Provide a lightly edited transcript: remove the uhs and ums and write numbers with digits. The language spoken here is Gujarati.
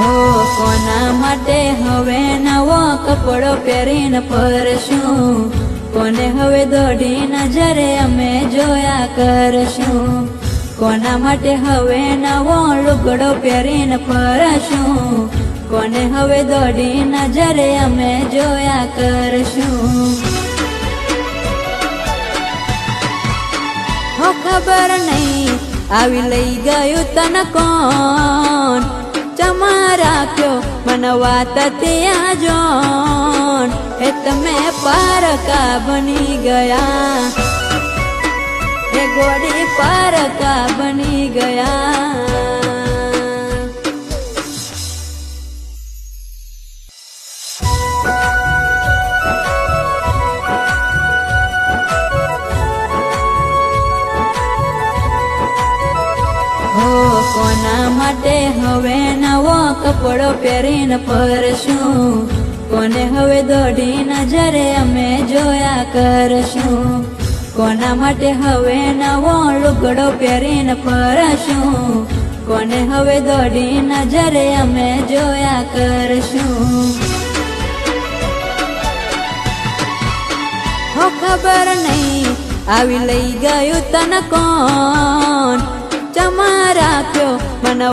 હો કોના માટે હવે નવો કપડો પહેરીને ફરશું, કોને હવે દોઢી નજરે અમે જોયા કરશું, કોના માટે હવે નવો લુગડો પહેરીને ફરશું, કોને હવે દોઢી નજરે અમે જોયા કરશું. હો ખબર નહીં આવી લઈ ગયું તને કોણ, ચમા રાખ્યો મને વાત ત્યાં જોન, એ તમે પારકા બની ગયા, એ ગોડી પારકા બની ગયા. કોના માટે હવે નવો કપડો પહેરીને ફરશું, કોને હવે દોઢી નજરે અમે જોયા કરશું, કોના માટે હવે નવો લુગડો પહેરીને ફરશું, કોને હવે દોઢી નજરે અમે જોયા કરશું. હો ખબર નહીં આવી લઈ ગયું તને કોણ, ચમા રાખ્યો મને